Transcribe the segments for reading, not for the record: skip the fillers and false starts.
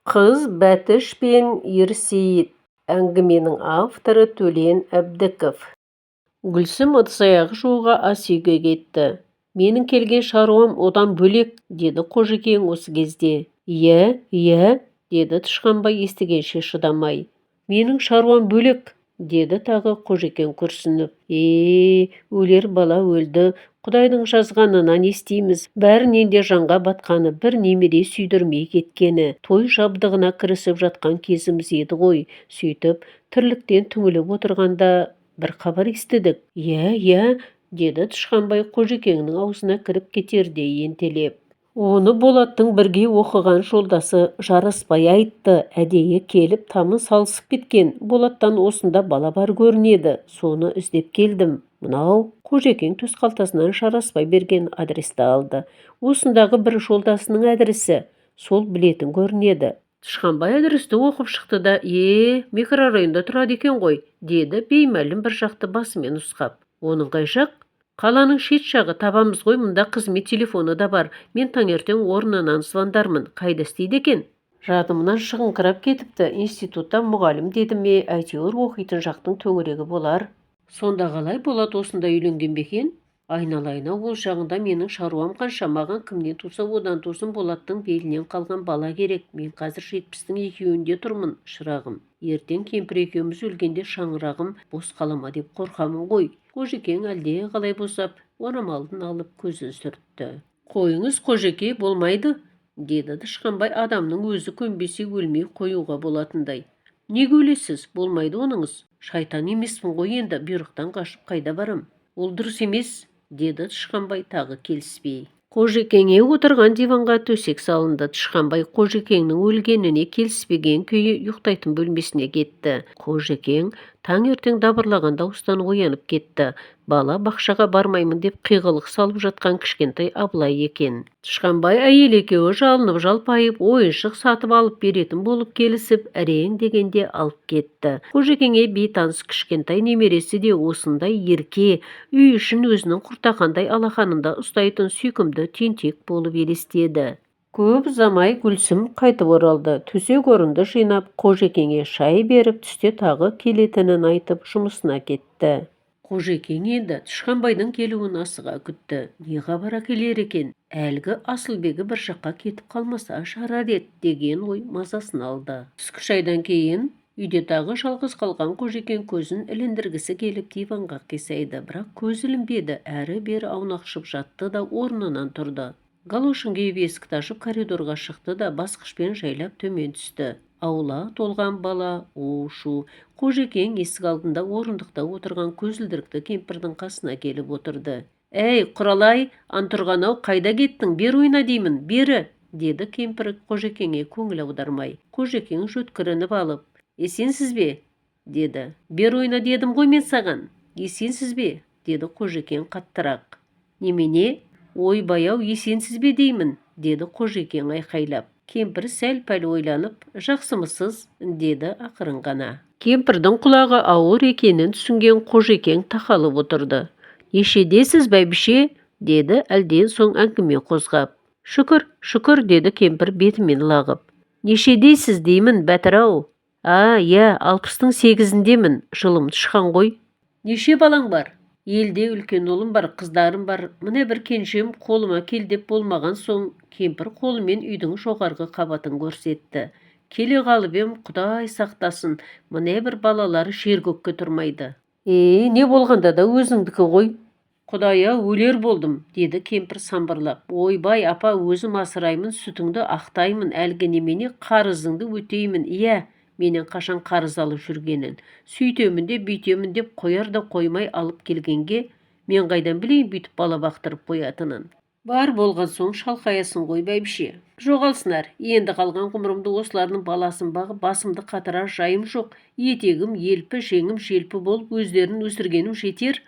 Қыз Бәтіш пен Ерсейіт. Әңгіменің авторы Төлен Әбдіков. Гүлсім ыдыс-аяғы жууға ас үйге кетті. Менің келген шаруам одан бөлек, деді Қожекең осы кезде. Иә, деді Тышқанбай естігенше шыдамай. Менің шаруам бөлек, деді тағы Қожекең күрсініп. Өлер бала өлді. Құдайдың жазғанынан естейміз. Бәрінен де жанға батқаны бір немере сүйдірмей кеткені. Той жабдығына кірісіп жатқан кезіміз еді ғой. Сөйтіп, тірліктен түңіліп отырғанда бір хабар естідік. Иә, деді Тышқанбай Қожекеңнің аузына кіріп кетердей ентелеп. Оны Болаттың бірге оқыған жолдасы Жарасбай айтты. Әдейі келіп тамын салысып кеткен. Болаттан осында бала бар көрінеді. Соны іздеп келдім. Мынау Қожекең төс қалтасынан Жарасбай берген адресті алды. Осындағы бір жолдасының адресі. Сол білетін көрінеді. Тышқанбай адресті оқып шықты да, микрорайонда тұрады екен ғой, деді беймәлім бір жақты басымен ұсқап. Оның қай жақ? Қаланың шет жағы, табамыз ғой, мұнда қызмет телефоны да бар. Мен таңертең орнынан звондармын. Қайда істейді екен? Жадымнан шығыңқырап кетіпті. Институтта мұғалім деді ме, әйтеуір оқитын жақтың төңірегі болар. Сонда қалай болады, осында үйленген бе екен? Айналайын-ау, ол жағында менің шаруам қанша, маған кімнен туса одан тусын, Болаттың белінен қалған бала керек. Мен қазір 70-тің екеуінде тұрмын, шырағым. Ертең кемпір екеуміз өлгенде шаңырағым бос қалама деп қорқамын ғой. Қожекең әлде қалай босап, орамалын алып көзін сүртті. Қойыңыз, Қожеке, болмайды, деді Тышқанбай, адамның өзі көнбесе өлмей қоюға болатындай. Неге өлесіз? Болмайды оныңыз. Шайтан емеспін ғой енді, бұйрықтан қашып қайда барам? Ол дұрыс емес, деді Тышқанбай тағы келіспей. Қожекеңе отырған диванға төсек салынды. Тышқанбай Қожекеңнің өлгеніне келіспеген күйі ұйықтайтын бөлмесіне кетті. Қожекең таңертең дабырлаған дауыстан оянып кетті. Бала бақшаға бармаймын деп қиғылық салып жатқан кішкентай Абылай екен. Тышқанбай әйел екеуі жалынып жалпайып, ойыншық сатып алып беретін болып келісіп, әрең дегенде алып кетті. Қожекеңе бейтаныс кішкентай немересі де осындай ерке, үй үшін өзінің құртақандай алақанында ұстайтын сүйкімді тентек болып елестеді. Көп ұзамай Гүлсім қайтып оралды. Төсек орынды жинап, Қожекеңе шай беріп, түсте тағы келетінін айтып, жұмысына кетті. Қожекең енді Тышқанбайдың келуін асыға күтті. Не хабар әкелер екен? Әлгі Асылбегі бір жаққа кетіп қалмаса жарар еді деген ой мазасын алды. Түскі шайдан кейін үйде тағы жалғыз қалған Қожекең көзін іліндіргісі келіп диванға қисайды, бірақ көз ілінбеді. Әрі-бері аунақшып жатты да орнынан тұрды. Галошын киіп есікті ашып коридорға шықты да басқышпен жайлап төмен түсті. Аула толған бала, у-шу. Қожекең есік алдында орындықта отырған көзілдірікті кемпірдің қасына келіп отырды. Әй, Құралай, антұрған-ау, қайда кеттің? Бер ойна деймін, бері, деді кемпір Қожекеңе көңіл аудармай. Қожекең жөткірініп алып, есенсіз бе? Деді. Бер ойна дедім ғой мен саған. Есенсіз бе? Деді Қожекең қаттырақ. Немене? Ойбай-ау, есенсіз бе деймін, деді Қожекең айқайлап. Кемпір сәл-пәл ойланып, жақсымысыз, деді ақырын ғана. Кемпірдің құлағы ауыр екенін түсінген Қожекең тақалып отырды. Нешедесіз, бәйбіше? Деді әлден соң әңгіме қозғап. Шүкір, деді кемпір бетімен лағып. Нешедесіз деймін, Бәтір-ау? Иә, 60-тың 8-індемін, жылым тышқан ғой. Неше балаң бар? Елде үлкен ұлым бар, қыздарым бар. Міне бір кенжем қолыма кел деп болмаған соң, кемпір қолымен үйдің жоғарғы қабатын көрсетті. Келе қалып ем, Құдай сақтасын, міне бір балалары жер-көкке тұрмайды. Не болғанда да өзіңдікі ғой. Құдая, өлер болдым, деді кемпір самбырлап. Ойбай, апа, өзім асыраймын, сүтіңді ақтаймын, әлгі немене қарызыңды өтеймін. Иә, менен қашан қарыз алып жүргенін. Сөйтемін де бүйтемін деп қояр да қоймай алып келгенге, мен қайдан білейін бүйтіп бала бақтырып қоятынын. Бар болған соң шалқаясын ғой, бәйбіше. Жоғалсынар, енді қалған ғұмырымды осылардың баласын бағып, басымды қатырар жайым жоқ. Етегім елпі, жеңім желпі болып өздерін өсіргенім жетер.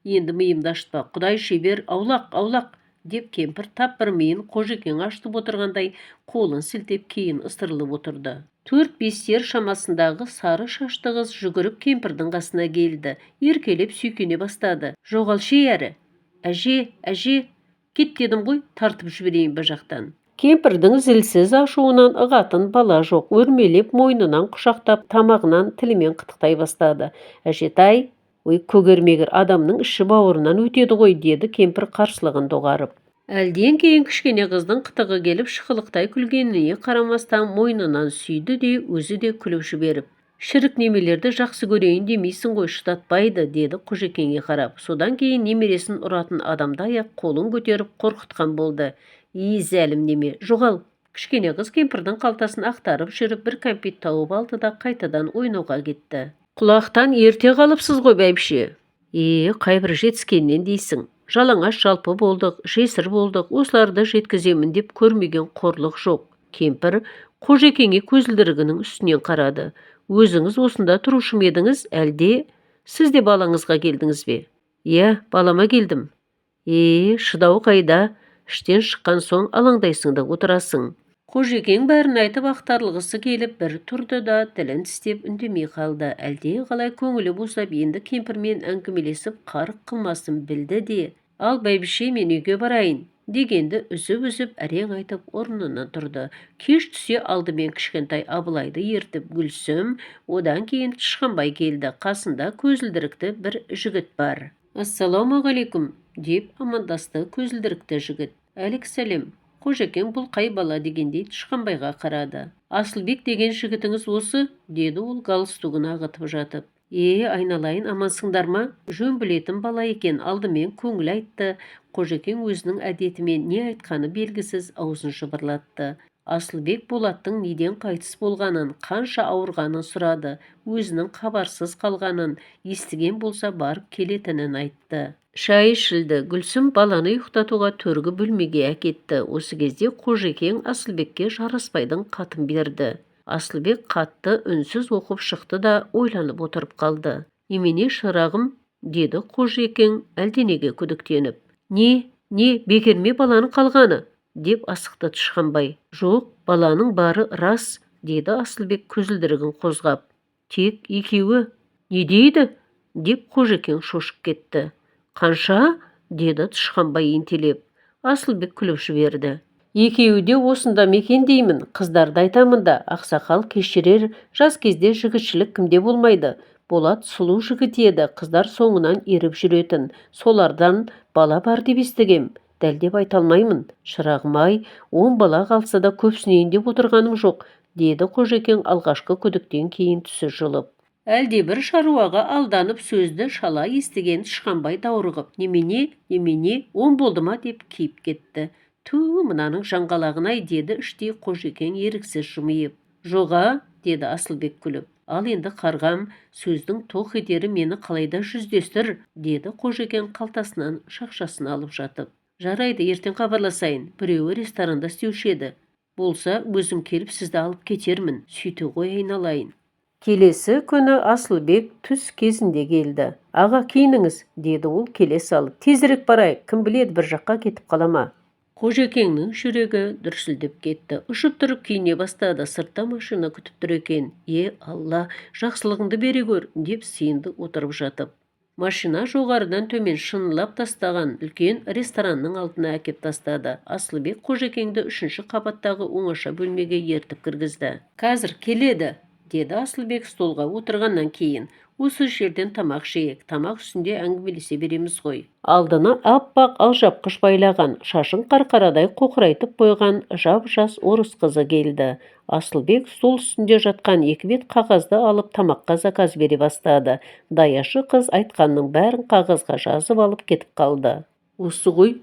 Енді миымды ашытпа, Құдай шебер, аулақ, деп кемпір тап бір миын Қожекең ашытып отырғандай қолын сілтеп кейін ыстырылып отырды. 4-5 шамасындағы сары шашты қыз жүгіріп кемпірдің қасына келді. Еркелеп сүйкене бастады. Жоғалшы әрі. Әже, кет дедім ғой, тартып жіберейін бі жақтан. Кемпірдің зілсіз ашуынан ығатын бала жоқ, өрмелеп мойнынан құшақтап, тамағынан тілімен қытықтай бастады. Әжетай, ой, көгермегір, адамның іші бауырынан өтеді ғой, деді кемпір қарсылығын доғарып. Әлден кейін кішкене қыздың қытығы келіп шықылықтай күлгеніне қарамастан мойнынан сүйді де өзі де күліп жіберіп. Шірік немелерді жақсы көрейін демейсің ғой, шыдатпайды, деді Қожекеңе қарап. Содан кейін немересін ұратын адамдай ақ қолын көтеріп қорқытқан болды. Зәлім неме, жоғал. Кішкене қыз кемпірдің қалтасын ақтарып жүріп бір кәмпит тауып алды да қайтадан ойнауға кетті. Құлақтан ерте қалыпсыз ғой бәйбіше. Қайбір жетіскеннен дейсің. Жалаңаш жалпы болдық, жесір болдық, осыларды жеткіземін деп көрмеген қорлық жоқ. Кемпір Қожекеңе көзілдірігінің үстінен қарады. Өзіңіз осында тұрушы ма едіңіз, әлде сіз де балаңызға келдіңіз бе? Балама келдім. Шыдау қайда? Іштен шыққан соң алаңдайсың да отырасың. Қожекең бәрін айтып ақтарылғысы келіп бір тұрды да тілін тістеп үндемей қалды. Әлде қалай көңілі босап енді кемпірмен әңгімелесіп қарық қылмасын білді де, ал бәйбіше, мен үйге барайын дегенді үзіп әрең айтып орнынан тұрды. Кеш түсе алдымен кішкентай Абылайды ертіп Гүлсім, одан кейін Тышқанбай келді. Қасында көзілдірікті бір жігіт бар. Ассалаумағалейкум деп амандасты көзілдірікті жігіт. Әлейкүсәлем. Қожекең бұл қай бала дегендей Тышқанбайға қарады. Асылбек деген жігітіңіз осы, деді ол галстугын ағытып жатып. Айналайын, амансыңдар ма? Жөн білетін бала екен, алдымен көңіл айтты. Қожекең өзінің әдетімен не айтқаны белгісіз аузын жыбырлатты. Асылбек Болаттың неден қайтыс болғанын, қанша ауырғанын сұрады. Өзінің хабарсыз қалғанын, естіген болса барып келетінін айтты. Шай ішілді. Гүлсім баланы ұйықтатуға төргі бөлмеге әкетті. Осы кезде Қожекең Асылбекке жараспайдың хатын берді. Асылбек хатты үнсіз оқып шықты да ойланып отырып қалды. Немене шырағым, деді Қожекең әлденеге күдіктеніп. Не, бекерме баланың қалғаны? Деп асықты Тышқанбай. Жоқ, баланың бары рас, деді Асылбек көзілдірігін қозғап. Тек екеуі? Не дейді? Деп Қожекең шошып кетті. Қанша? Деді Тышқанбай ентелеп. Асылбек күліп жіберді. Екеуі де осында мекен деймін, қыздарды айтамын да, ақсақал кешірер, жас кезде жігітшілік кімде болмайды. Болат сұлу жігіт еді, қыздар соңынан еріп жүретін, солардан бала бар деп естігем. Дәлдеп айта алмаймын. Шырағым-ай, 10 бала қалса да көпсінейін деп отырғаным жоқ, деді Қожекең алғашқы күдіктен кейін түсі жылып. Әлде бір шаруаға алданып сөзді шала естіген Тышқанбай даурығып, немене, 10 болды ма деп киіп кетті. Мынаның жаңғалағын-ай, деді іштей Қожекең еріксіз жымиып. Жоға, деді Асылбек күліп. Ал енді қарғам, сөздің тоқ етері мені қалайда жүздестір, деді Қожекең қалтасынан шақшасын алып жатып. Жарайды, ертең хабарласайын, біреуі ресторанда істеуші еді. Болса, өзім келіп сізді алып кетермін, сөйте ғой айналайын. Келесі күні Асылбек түс кезінде келді. Аға, киініңіз, деді ол келе салып. Тезірек барайық, кім біледі бір жаққа кетіп қалама. Қожекеңнің жүрегі дүрсілдеп кетті. Ұшып тұрып киіне бастады. Сыртта машина күтіп тұр екен. Алла, жақсылығыңды бере көр, деп сиынды отырып жатып. Машина жоғарыдан төмен шынылап тастаған үлкен ресторанның алдына әкеп тастады. Асылбек Қожекеңді 3-ші қабаттағы оңаша бөлмеге ертіп кіргізді. Қазір келеді, деді Асылбек столға отырғаннан кейін. Осы жерден тамақ жейік, тамақ үстінде әңгімелесе береміз ғой. Алдына аппақ алжапқыш байлаған, шашын қарқарадай қоқырайтып қойған жап-жас орыс қызы келді. Асылбек стол үстінде жатқан 2 бет қағазды алып тамаққа заказ бере бастады. Даяшы қыз айтқанның бәрін қағазға жазып алып кетіп қалды. Осы ғой,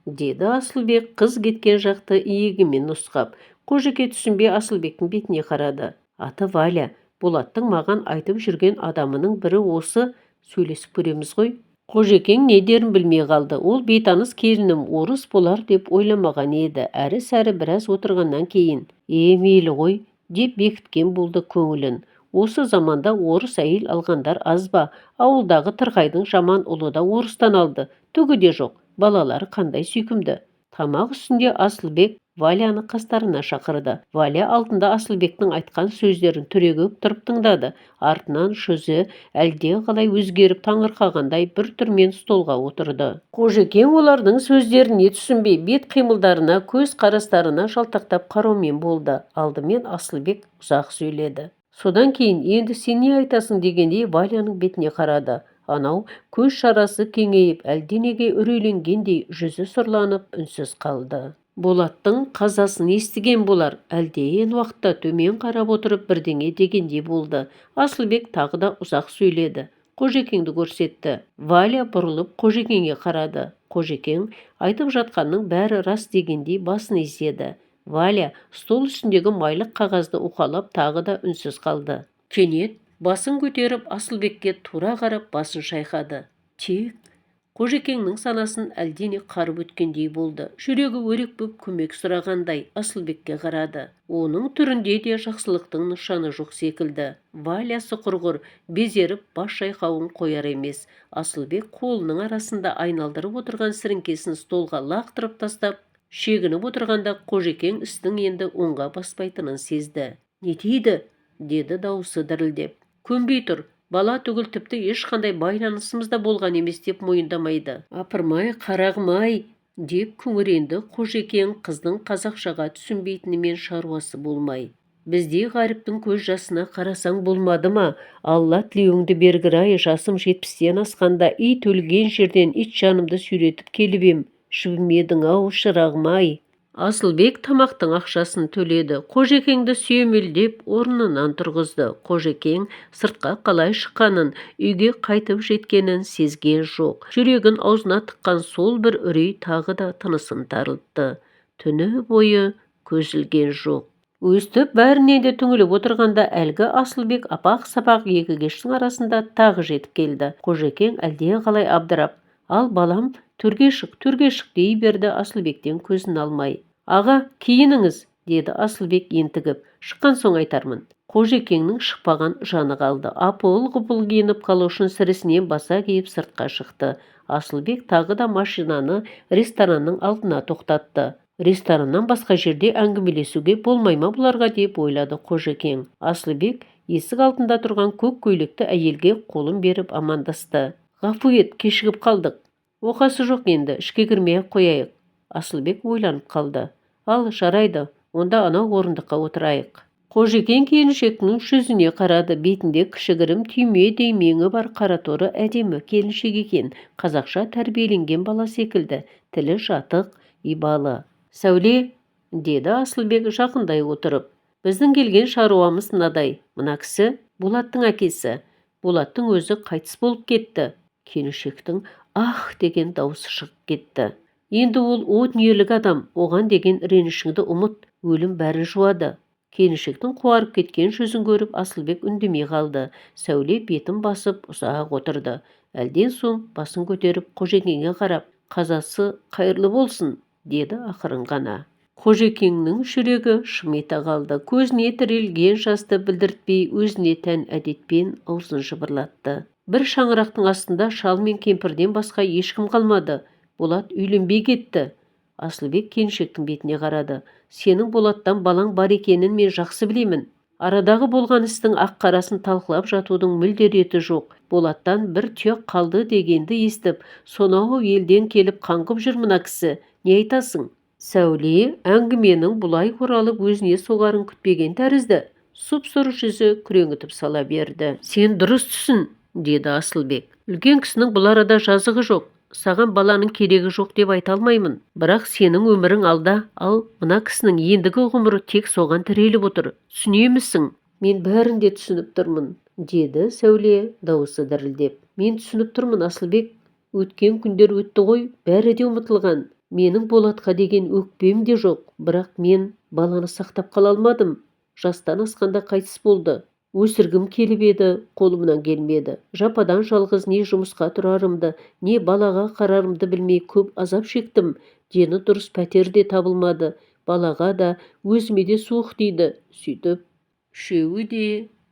деді Асылбек қыз кеткен жақты иегімен нұсқап. Қожеке түсінбей Асылбектің бетіне қарады. Аты Валя. Болаттың маған айтып жүрген адамының бірі осы, сөйлесіп көреміз ғой. Қожекең не дерін білмей қалды. Ол бейтаныс келінім орыс болар деп ойламаған еді. Әрі-сәрі біраз отырғаннан кейін, мейлі ғой, деп бекіткен болды көңілін. Осы заманда орыс әйел алғандар аз ба? Ауылдағы Тырғайдың жаман ұлы да орыстан алды. Түгі де жоқ. Балалары қандай сүйкімді. Тамақ үстінде Асылбек Валяны қастарына шақырды. Валя алдында Асылбектің айтқан сөздерін түрегеп тұрып тыңдады. Артынан жүзі әлде қалай өзгеріп таңырқағандай бір түрмен столға отырды. Қожекең олардың сөздеріне түсінбей, бет қимылдарына, көз қарастарына жалтақтап қараумен болды. Алдымен Асылбек ұзақ сөйледі. Содан кейін енді сен не айтасың дегендей Валяның бетіне қарады. Анау көз шарасы кеңейіп, әлденеге үрейленгендей жүзі сұрланып үнсіз қалды. Болаттың қазасын естіген болар, әлден уақытта төмен қарап отырып бірдеңе дегендей болды. Асылбек тағы да ұзақ сөйледі. Қожекеңді көрсетті. Валя бұрылып Қожекеңге қарады. Қожекең айтып жатқанның бәрі рас дегендей басын изеді. Валя стол үстіндегі майлық қағазды уқалап тағы да үнсіз қалды. Кенет басын көтеріп Асылбекке тура қарап басын шайқады. Тек Қожекеңнің санасын әлдене қарып өткендей болды. Жүрегі өрекпіп көмек сұрағандай Асылбекке қарады. Оның түрінде де жақсылықтың нышаны жоқ секілді. Валясы құрғыр, безеріп бас шайқауын қояр емес. Асылбек қолының арасында айналдырып отырған сіріңкесін столға лақтырып тастап, шегініп отырғанда Қожекең істің енді оңға баспайтынын сезді. Не дейді? Деді дауысы дірілдеп. Көнбей тұр. Бала түгіл тіпті ешқандай байланысымыз да болған емес деп мойындамайды. Апырмай, қарағым-ай, деп күңіренді Қожекең қыздың қазақшаға түсінбейтінімен шаруасы болмай. Біздей ғаріптің көз жасына қарасаң болмады ма? Алла тілеуіңді бергір-ай, жасым 70-тен асқанда ит өлген жерден ит жанымды сүйретіп келіп ем. Жібімедің-ау, шырағым-ай. Асылбек тамақтың ақшасын төледі. Қожекеңді сүйемелдеп орнынан тұрғызды. Қожекең сыртқа қалай шыққанын, үйге қайтып жеткенін сезген жоқ. Жүрегін аузына тыққан сол бір үрей тағы да тынысын тарылтты. Түні бойы көз ілген жоқ. Өстіп бәріне де түңіліп отырғанда әлгі Асылбек апақ-сапақ екі кештің арасында тағы жетіп келді. Қожекең әлде қалай абдырап, ал балам, төрге шық дей берді Асылбектен көзін алмай. Аға, киініңіз, деді Асылбек ентігіп. Шыққан соң айтармын. Қожекеңнің шықпаған жаны қалды. Апыл-ғұпыл киініп қалу үшін сірісінен баса киіп сыртқа шықты. Асылбек тағы да машинаны ресторанның алдына тоқтатты. Рестораннан басқа жерде әңгімелесуге болмай ма бұларға деп ойлады Қожекең. Асылбек есік алдында тұрған көк көйлекті әйелге қолын беріп амандасты. Ғафу ет, кешігіп қалдық. Оқасы жоқ енді, ішке кірмей қояйық. Асылбек ойланып қалды. Ал, жарайды, онда анау орындыққа отырайық. Қожекең келіншектің жүзіне қарады. Бетінде кішігірім түйме деймеңі бар қараторы әдемі келіншек екен. Қазақша тәрбиеленген бала секілді. Тілі жатық, ибалы. Сәуле, деді Асылбек жақындай отырып. Біздің келген шаруамыз мынадай. Мына кісі Болаттың әкесі. Болаттың өзі қайтыс болып кетті. Келіншектің ах деген дауысы шығып кетті. Енді ол о дүниелік адам, оған деген ренішіңді ұмыт, өлім бәрін жуады. Келіншектің қуарып кеткен жүзін көріп Асылбек үндемей қалды. Сәуле бетін басып ұзақ отырды. Әлден соң басын көтеріп Қожекеңге қарап, қазасы қайырлы болсын, деді ақырын ғана. Қожекеңнің жүрегі шым ете қалды. Көзіне тірелген жасты білдіртпей, өзіне тән әдетпен аузын жыбырлатты. Бір шаңырақтың астында шал мен кемпірден басқа ешкім қалмады. Болат үйленбей кетті. Асылбек келіншектің бетіне қарады. Сенің Болаттан балаң бар екенін мен жақсы білемін. Арадағы болған істің ақ-қарасын талқылап жатудың мүлде реті жоқ. Болаттан бір түйек қалды дегенді естіп, сонау елден келіп қаңғып жүр мына кісі. Не айтасың? Сәуле әңгіменің бұлай оралып өзіне соғарын күтпеген тәрізді. Сұп-сұр жүзі күреңітіп сала берді. Сен дұрыс түсін, деді Асылбек. Үлкен кісінің бұл арада жазығы жоқ. Саған баланың керегі жоқ деп айта алмаймын. Бірақ сенің өмірің алда, ал мына кісінің ендігі ғұмыры тек соған тіреліп отыр. Түсінемісің? Мен бәрін де түсініп тұрмын, деді Сәуле дауысы дірілдеп. Мен түсініп тұрмын, Асылбек. Өткен күндер өтті ғой, бәрі де ұмытылған. Менің Болатқа деген өкпем де жоқ, бірақ мен баланы сақтап қала алмадым. Жастан асқанда қайтыс болды. Өсіргім келіп еді, қолымнан келмеді. Жападан жалғыз не жұмысқа тұрарымды, не балаға қарарымды білмей көп азап шектім. Дені дұрыс пәтер де табылмады. Балаға да, өзіме де суық дейді. Сөйтіп, үшеуі де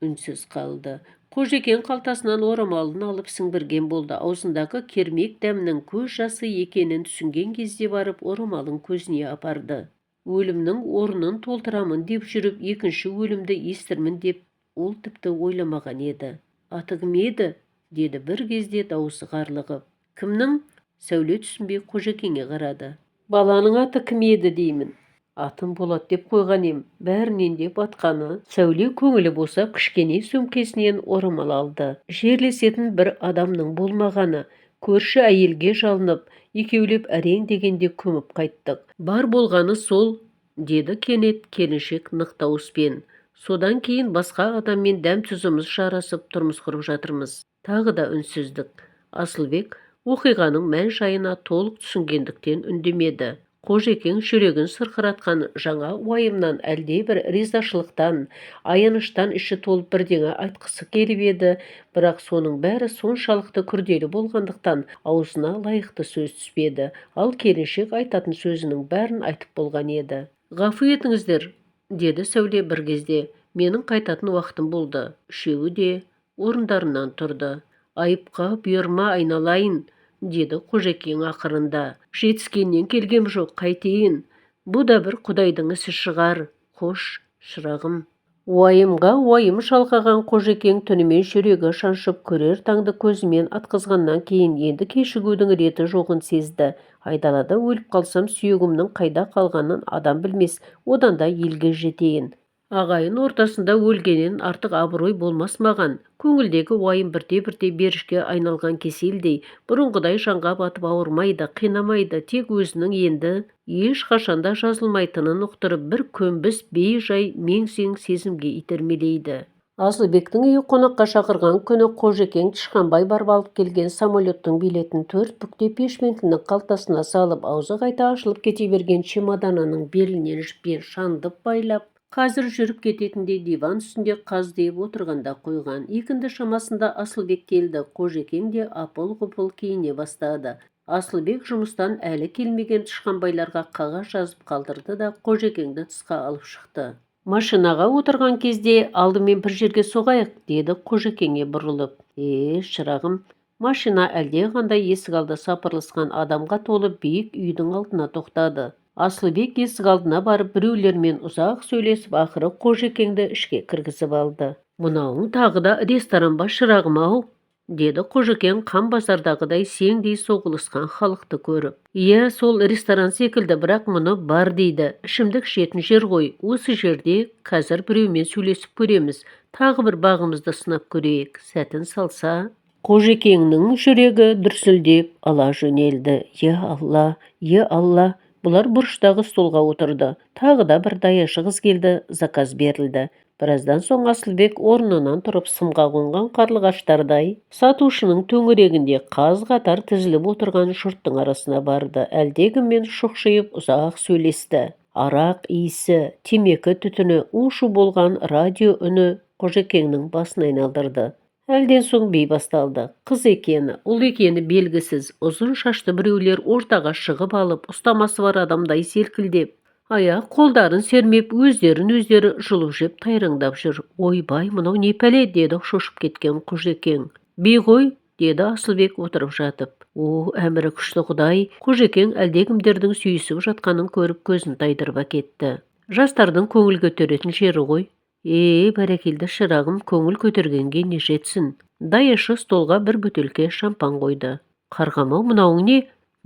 үнсіз қалды. Қожекең қалтасынан орамалын алып сіңбірген болды. Аузындағы кермек дәмнің көз жасы екенін түсінген кезде барып орамалын көзіне апарды. өлімнің орнын толтырамын деп жүріп, екінші өлімді естірмін деп ол тіпті ойламаған еді. Аты кім еді? Деді бір кезде дауысы қарлығып. Кімнің? Сәуле түсінбей Қожекеңе қарады. Баланың аты кім еді деймін. Атын Болат деп қойған ем. Бәрінен де батқаны. Сәуле көңілі болса кішкене сөмкесінен орамал алды. Жерлесетін бір адамның болмағаны. Көрші әйелге жалынып, екеулеп әрең дегенде көміп қайттық. Бар болғаны сол, деді кенет келіншек нық дауыспен. Содан кейін басқа адаммен дәм тұзымыз жарасып тұрмыс құрып жатырмыз. Тағы да үнсіздік. Асылбек оқиғаның мән жайына толық түсінгендіктен үндемеді. Қожекең жүрегін сырқыратқан жаңа уайымнан әлдебір ризашылықтан, аяныштан іші толып бірдеңе айтқысы келіп еді, бірақ соның бәрі соншалықты күрделі болғандықтан аузына лайықты сөз түспеді. Ал келіншек айтатын сөзінің бәрін айтып болған еді. Ғафу етіңіздер, деді Сәуле бір кезде. Менің қайтатын уақытым болды. Үшеуі де орындарынан тұрды. Айыпқа бұйырма айналайын, деді Қожекең ақырында. Жетіскеннен келгем жоқ, қайтейін. Бұ да бір Құдайдың ісі шығар. Қош, шырағым. Уайымға уайым шалқаған Қожекең түнімен жүрегі шаншып көрер таңды көзімен атқызғаннан кейін енді кешігудің реті жоғын сезді. Айдалада өліп қалсам сүйегімнің қайда қалғанын адам білмес, одан да елге жетейін. Ағайын ортасында өлгеннен артық абырой болмас маған. Көңілдегі уайым бірте-бірте берішке айналған кеселдей, бұрынғыдай жанға батып ауырмайды, қинамайды, тек өзінің енді ешқашанда жазылмайтынын ұқтырып бір көнбіс бей-жай мең-зең сезімге итермелейді. Асылбектің үйі қонаққа шақырған күні Қожекең Тышқанбай барып алып келген самолеттің билетін 4 бүкте пешментінің қалтасына салып, аузы қайта ашылып кете берген чемоданының белінен жіппен шандып байлап, қазір жүріп кететіндей диван үстінде қаздиып отырғанда қойған. Екінді шамасында Асылбек келді. Қожекең де апыл-ғұпыл киіне бастады. Асылбек жұмыстан әлі келмеген Тышқанбайларға қағаз жазып қалдырды да Қожекеңді тысқа алып шықты. Машинаға отырған кезде алдымен бір жерге соғайық, деді Қожекеңе бұрылып. Шырағым, машина әлде қандай есік алды сапырылысқан адамға толы биік үйдің алдына тоқтады. Асылбек есік алдына барып біреулермен ұзақ сөйлесіп, ақыры Қожекеңді ішке кіргізіп алды. Мынауың тағы да ресторан ба, шырағым-ау, деді Қожекең қан базардағыдай сеңдей соғылысқан халықты көріп. Иә, сол ресторан секілді, бірақ мұны бар дейді. Ішімдік ішетін жер ғой. Осы жерде қазір біреумен сөйлесіп көреміз. Тағы бір бағымызды сынап көрейік. Сәтін салса. Қожекеңнің жүрегі дүрсілдеп ала жөнелді. Е Алла. Бұлар бұрыштағы столға отырды. Тағы да бір даяшы қыз келді, заказ берілді. Біраздан соң Асылбек орнынан тұрып сымға қонған қарлығаштардай сатушының төңірегінде қаз-қатар тізіліп отырған жұрттың арасына барды. Әлдекіммен шұқшиып ұзақ сөйлесті. Арақ иісі, темекі түтіні, у-шу болған радио үні Қожекеңнің басын айналдырды. Әлден соң бей басталды. Қыз екені, ұл екені белгісіз, ұзын шашты біреулер ортаға шығып алып, ұстамасы бар адамдай селкілдеп, аяқ қолдарын сермеп, өздері жұлып жеп тайраңдап жүр. Ойбай, мынау не пәле, деді шошып кеткен Қожекең. Бей ғой, деді Асылбек отырып жатып. Әмірі күшті Құдай. Қожекең әлдекімдердің сүйісіп жатқанын көріп көзін тайдырып әкетті. Жастардың көңіл көтеретін жері ғой. Бәрекелді шырағым, көңіл көтергенге не жетсін. Даяшы столға бір бөтелке шампан қойды. Қарғамау, мынауың не?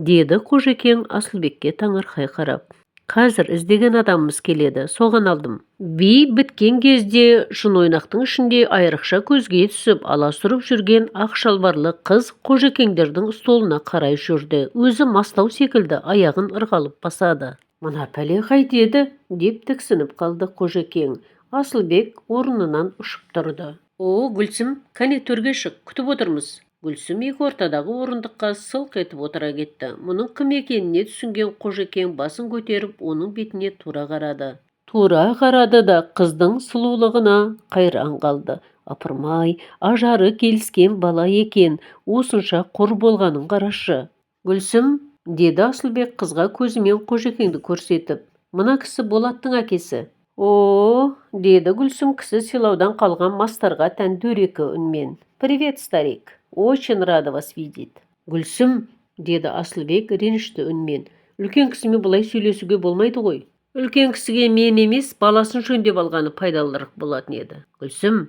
Деді Қожекең Асылбекке таңырқай қарап. Қазір іздеген адамымыз келеді, соған алдым. Би біткен кезде шын ойнақтың ішінде айрықша көзге түсіп, аласұрып жүрген ақ шалбарлы қыз Қожекеңдердің столына қарай жүрді. Өзі мастау секілді аяғын ырғалып басады. Мына пәле қайтеді, деп тіксініп қалды Қожекең. Асылбек орнынан ұшып тұрды. Гүлсім, кәне төрге шық, күтіп отырмыз. Гүлсім екі ортадағы орындыққа сылқ етіп отыра кетті. Мұның кім екеніне түсінген Қожекең басын көтеріп, оның бетіне тура қарады да қыздың сұлулығына қайран қалды. Апырмай, ажары келіскен бала екен, осынша құр болғанын қарашы. Гүлсім, деді Асылбек қызға көзімен Қожекеңді көрсетіп. Мына кісі Болаттың әкесі. Деді Гүлсім кісі сыйлаудан қалған мастарға тән дөрекі үнмен. Привет, старик. Очень рада вас видеть. Гүлсім, деді Асылбек ренішті үнмен. Үлкен кісімен бұлай сөйлесуге болмайды ғой. Үлкен кісіге мен емес, баласын жөндеп алғаны пайдалырақ болатын еді. Гүлсім,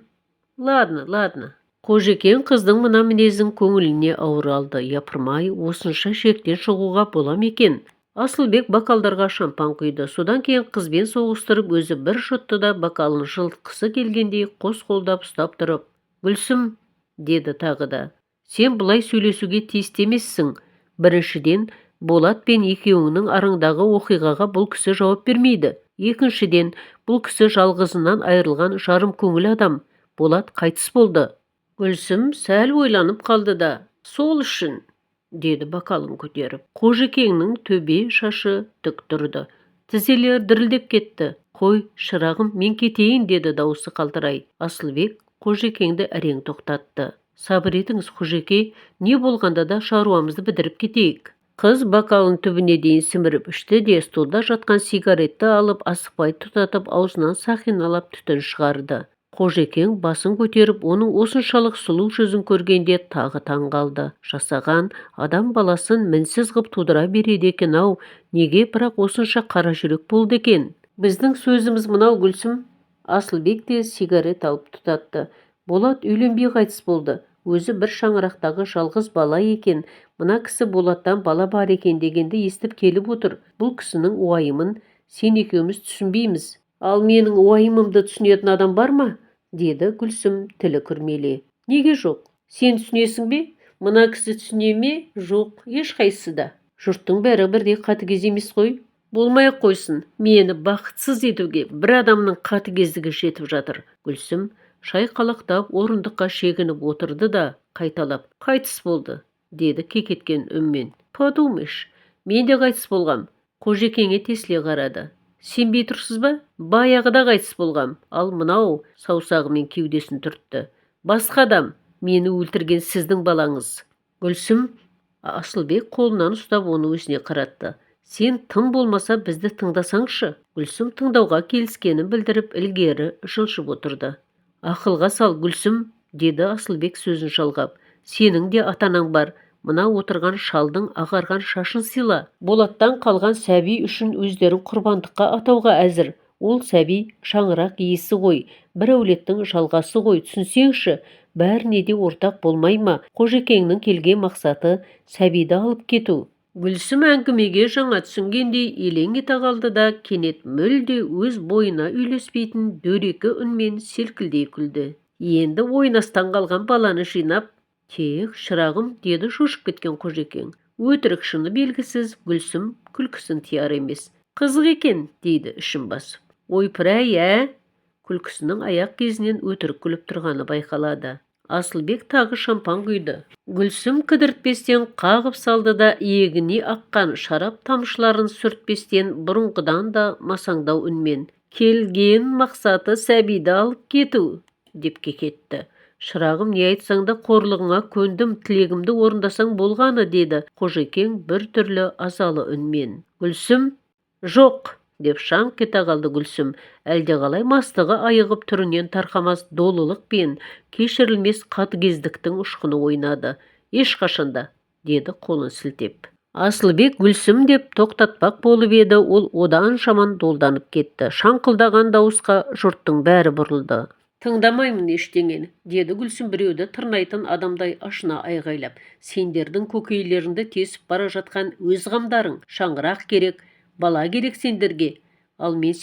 ладно. Қожекең қыздың мына мінезін көңіліне ауыр алды. Япырмай, осынша шектен шығуға бола ма екен? Асылбек бокалдарға шампан құйды. Содан кейін қызбен соғыстырып, өзі бір жұтты да бокалын жылытқысы келгендей қос қолдап ұстап тұрып, Гүлсім, деді тағы да, сен бұлай сөйлесуге тиісті емессің. Біріншіден, Болат пен екеуіңнің араңдағы оқиғаға бұл кісі жауап бермейді. Екіншіден, бұл кісі жалғызынан айырылған жарым көңіл адам. Болат қайтыс болды. Гүлсім сәл ойланып қалды да, сол үшін, деді бокалын көтеріп. Қожекеңнің төбе шашы тік тұрды. Тізелері дірілдеп кетті. Қой, шырағым, мен кетейін, деді дауысы қалтырай. Асылбек Қожекеңді әрең тоқтатты. Сабыр етіңіз, Қожеке, не болғанда да шаруамызды бітіріп кетейік. Қыз бокалын түбіне дейін сіміріп ішті де столда жатқан сигаретті алып асықпай тұтатып аузынан сақиналап түтін шығарды. Қожекең басын көтеріп, оның осыншалық сұлу жүзін көргенде тағы таң қалды. Жасаған адам баласын мінсіз ғып тудыра береді екен-ау, неге бірақ осынша қара жүрек болды екен? Біздің сөзіміз мынау, Гүлсім. Асылбек те сигарет алып тұтатты. Болат үйленбей қайтыс болды. Өзі бір шаңырақтағы жалғыз бала екен. Мына кісі Болаттан бала бар екен дегенді естіп келіп отыр. Бұл кісінің уайымын сен екеуміз түсінбейміз. Ал менің уайымымды түсінетін адам бар ма? Деді Гүлсім тілі күрмеле. Неге жоқ? Сен түсінесің бе? Мына кісі түсіне ме? Жоқ, ешқайсысы да. Жұрттың бәрі бірдей қатыгез емес қой. Болмай-ақ қойсын. Мені бақытсыз етуге бір адамның қатыгездігі жетіп жатыр. Гүлсім шайқалақтап орындыққа шегініп отырды да қайталап, қайтыс болды, деді кекеткен үнмен. Подумаешь, мен де қайтыс болғам. Қожекеңе тесіле қарады. Сенбей тұрсыз ба? Баяғыда қайтыс болғам. Ал мынау саусағымен кеудесін түртті. Басқа адам, мені өлтірген сіздің балаңыз. Гүлсім, Асылбек қолынан ұстап оны өзіне қаратты. Сен тым болмаса бізді тыңдасаңшы. Гүлсім тыңдауға келіскенін білдіріп ілгері жылжып отырды. Ақылға сал, Гүлсім, деді Асылбек сөзін жалғап. Сенің де атанаң бар. Мына отырған шалдың ағарған шашын сыйла. Болаттан қалған сәби үшін өздерін құрбандыққа атауға әзір. Ол сәби шаңырақ иесі ғой, бір әулеттің жалғасы ғой, түсінсеңші, бәріне де ортақ болмай ма? Қожекеңнің келген мақсаты сәбиді алып кету. Гүлсім әңгімеге жаңа түсінгендей елең ете қалды да кенет мүлде өз бойына үйлеспейтін дөрекі үнмен селкілдей күлді. Енді ойнастан қалған баланы жинап, тек шырағым, деді шошып кеткен Қожекең. Өтірік шыны белгісіз, Гүлсім күлкісін тияр емес. Қызық екен, дейді ішін басып. Ойпыр-ай, күлкісінің аяқ кезінен өтірік күліп тұрғаны байқалады. Асылбек тағы шампан құйды. Гүлсім кідіртпестен қағып салды да иегіне аққан шарап тамшыларын сүртпестен бұрынғыдан да масаңдау үнмен. Келген мақсаты сәбиді алып кету, деп кекетті. Шырағым, не айтсаң да қорлығыңа көндім, тілегімді орындасаң болғаны, деді Қожекең бір түрлі азалы үнмен. Гүлсім, жоқ, деп шаңқ ете қалды Гүлсім. Әлдеқалай мастығы айығып түрінен тарқамас долылық пен кешірілмес қатыгездіктің ұшқыны ойнады. Ешқашанда, деді қолын сілтеп. Асылбек Гүлсім деп тоқтатпақ болып еді, ол одан жаман долданып кетті. Шаңқылдаған дауысқа жұрттың бәрі бұрылды. Тыңдамаймын ештеңені, деді Гүлсім біреуді тырнайтын адамдай ашына айғайлап. Сендердің көкейлеріңді тесіп бара жатқан өз қамдарың. Шаңырақ керек, бала керек сендерге. Ал мен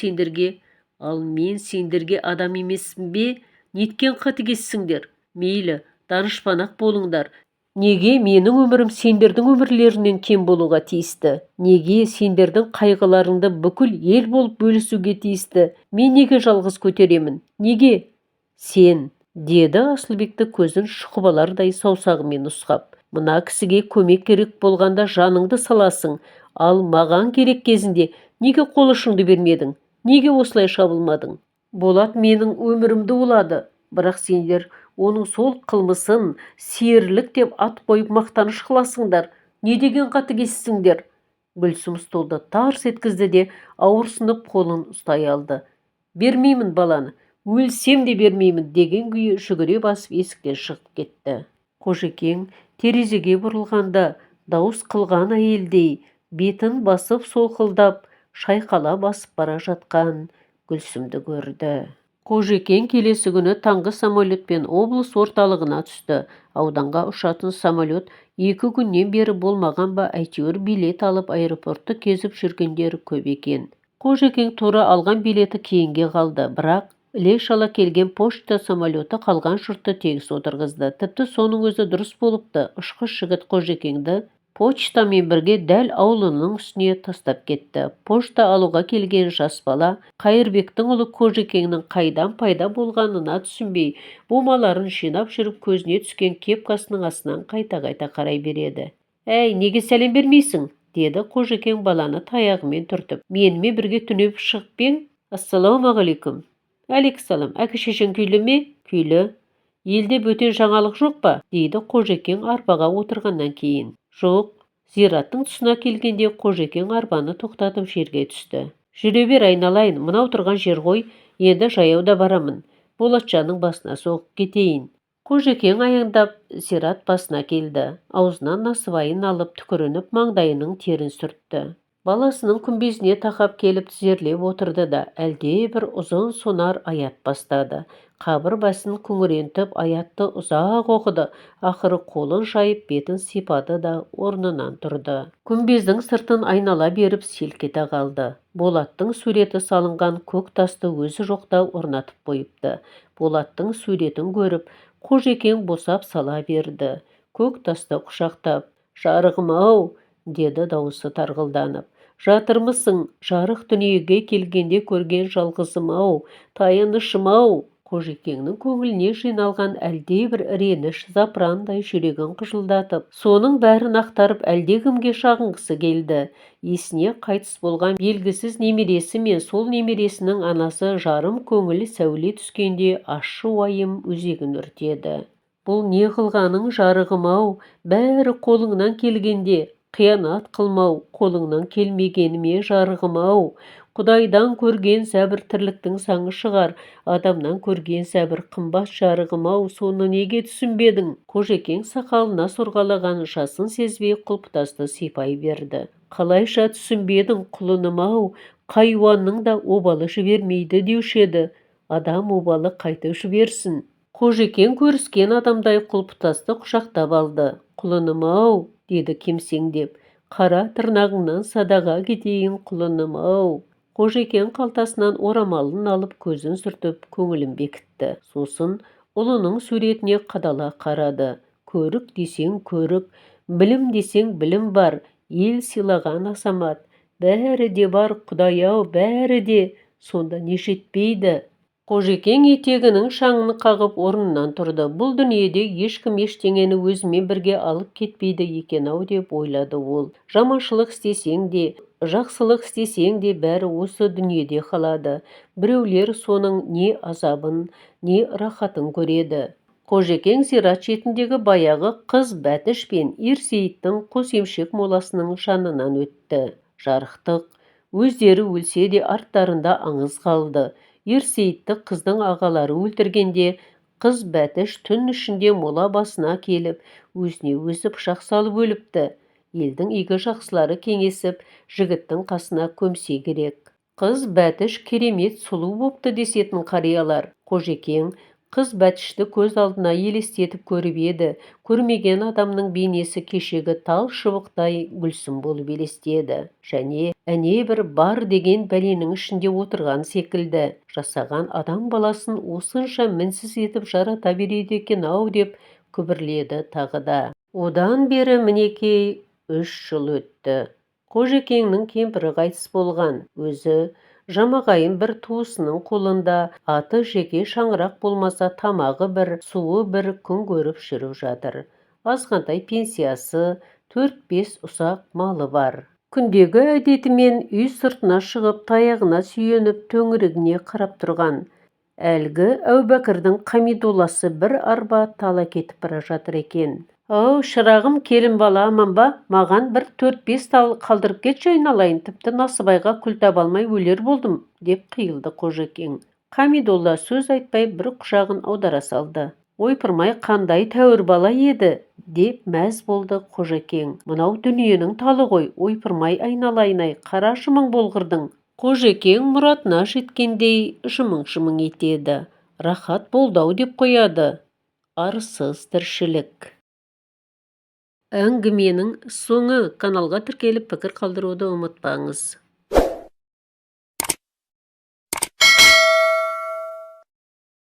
сендерге адам емеспін бе? Неткен қатыгезсіңдер? Мейлі, данышпан-ақ болыңдар. Неге менің өмірім сендердің өмірлерінен кем болуға тиісті? Неге сендердің қайғыларыңды бүкіл ел болып бөлісуге тиісті? Мен неге жалғыз көтеремін? Неге? Сен, деді Асылбекті көзін шұқып алардай саусағымен ұсқап. Мына кісіге көмек керек болғанда жаныңды саласың. Ал маған керек кезінде неге қол ұшыңды бермедің? Неге осылай шабылмадың? Болат менің өмірімді улады. Бірақ сендер оның сол қылмысын серілік деп ат қойып мақтаныш қыласыңдар. Не деген қатыгезсіңдер? Гүлсім столды тарс еткізді де ауырсынып қолын ұстай алды. Бермеймін баланы. Өлсем де бермеймін, деген күйі жүгіре басып есіктен шығып кетті. Қожекең терезеге бұрылғанда дауыс қылған әйелдей бетін басып солқылдап шайқала басып бара жатқан Гүлсімді көрді. Қожекең келесі күні таңғы самолетпен облыс орталығына түсті. Ауданға ұшатын самолет 2 күннен бері болмаған ба, әйтеуір билет алып аэропортты кезіп жүргендері көп екен. Қожекең тура алған билеті кейінге қалды, бірақ іле-шала келген почта самолеті қалған жұртты тегіс отырғызды. Тіпті соның өзі дұрыс болыпты. Ұшқыш жігіт Қожекеңді почтамен бірге дәл аулының үстіне тастап кетті. Почта алуға келген жас бала Қайырбектің ұлы Қожекеңнің қайдан пайда болғанына түсінбей, бумаларын жинап жүріп көзіне түскен кепкасының астынан қайта-қайта қарай береді. «Әй, неге сәлем бермейсің?» деді Қожекең баланы таяғымен түртіп. «Менімен бірге түнеп шығып ең? Ассалаумағалейкум». «Әлейкүссалам. Әке-шешең күйлі ме?» «Күйлі. Елде бөтен жаңалық жоқ па?» дейді Қожекең арбаға отырғаннан кейін. «Жоқ». Зираттың тұсына келгенде Қожекең арбаны тоқтатып жерге түсті. «Жүре бер, айналайын, мынау тұрған жер ғой, енді жаяуда барамын. Болатжанның басына соғып кетейін». Қожекең аяңдап Зират басына келді. Аузынан насыбайын алып түкірініп маңдайының терін сүртті. Баласының күмбезіне тақап келіп тізерлеп отырды да әлде бір ұзын сонар аят бастады. Қабір басын күңірентіп аятты ұзақ оқыды. Ақыры қолын жайып бетін сипады да орнынан тұрды. Күмбездің сыртын айнала беріп селк ете қалды. Болаттың суреті салынған көк тасты өзі жоқта орнатып қойыпты. Болаттың суретін көріп, Қожекең босап сала берді. Көк тасты құшақтап, «Жарығым-ау!» деді дауысы тарғылданып. «Жатырмысың, жарық дүниеге келгенде көрген жалғызым-ау, таянышым-ау!» Қожекеңнің көңіліне жиналған әлдебір реніш запырандай жүрегін қыжылдатып, соның бәрін ақтарып әлдекімге шағынғысы келді. Есіне қайтыс болған белгісіз немересі мен сол немересінің анасы жарым көңіл сәуле түскенде ащы уайым өзегін өртеді. «Бұл не қылғаның, жарығым-ау, бәрі қолыңнан келгенде, қиянат қылмау, қолыңнан келмегеніме, жарығым-ау. Құдайдан көрген сәбір тірліктің саңы шығар, адамнан көрген сәбір қымбат, жарығым-ау, соны неге түсінбедің?» Қожекең сақалына сорғалаған жасын сезбей құлпытасты сипай берді. «Қалайша түсінбедің, құлыным-ау, хайуанның да обалы жібермейді деуші еді. Адам обалы қайтып жіберсін?» Қожекең көріскен адамдай құлпытасты құшақтап алды. «Құлыным-ау», деді кемсеңдеп, «қара тырнағыңнан садаға кетейін, құлыным-ау». Қожекең қалтасынан орамалын алып көзін сүртіп көңілін бекітті. Сосын ұлының суретіне қадала қарады. «Көрік десең көрік, білім десең білім бар, ел сыйлаған асамат. Бәрі де бар, Құдай-ау, бәрі де, сонда не жетпейді?» Қожекең етегінің шаңын қағып орнынан тұрды. Бұл дүниеде ешкім ештеңені өзімен бірге алып кетпейді екен-ау деп ойлады ол. Жаманшылық істесең де, жақсылық істесең де бәрі осы дүниеде қалады. Біреулер соның не азабын, не рахатын көреді. Қожекең зират шетіндегі баяғы қыз Бәтіш пен Ерсейіттің қос емшек моласының жанынан өтті. Жарықтық, өздері өлсе де арттарында аңыз қалды. Ерсейітті қыздың ағалары өлтіргенде, қыз Бәтіш түн ішінде мола басына келіп, өзіне өзі пышақ салып өліпті. Елдің игі жақсылары кеңесіп, жігіттің қасына көмсе керек. Қыз Бәтіш керемет сұлу бопты десетін қариялар. Қожекең қыз Бәтішті көз алдына елестетіп көріп еді. Көрмеген адамның бейнесі кешегі тал шыбықтай Гүлсім болып елестеді. Және әне бір бар деген бәленің ішінде отырған секілді. Жасаған адам баласын осынша мінсіз етіп жарата береді екен-ау деп күбірледі тағы да. Одан бері мінекей 3 жыл өтті. Қожекеңнің кемпірі қайтыс болған. Өзі жамағайын бір туысының қолында, аты жеке шаңырақ болмаса тамағы бір, суы бір күн көріп жүріп жатыр. Азғантай пенсиясы, 4-5 ұсақ малы бар. Күндегі әдетімен үй сыртына шығып таяғына сүйеніп төңірегіне қарап тұрған. Әлгі Әубәкірдің Қамидолласы бір арба тала кетіп бара жатыр екен. «Ау, шырағым, келін бала аман ба? Маған бір 4-5 тал қалдырып кетші, айналайын, тіпті Насыбайға күл таба алмай өлер болдым», деп қиылды Қожекең. Қамидолла сөз айтпай бір құшағын аудара салды. ойпырмай қандай тәуір бала еді, деп мәз болды Қожекең. Мынау дүниенің талы ғой, ойпырмай айналайын-ай, қарашы мың болғырдың. Қожекең мұратына жеткендей жымың-жымың етеді. Рахат болды-ау деп қояды. Арсыз тіршілік. Әңгіменің соңы. Каналға тіркеліп пікір қалдыруды ұмытпаңыз.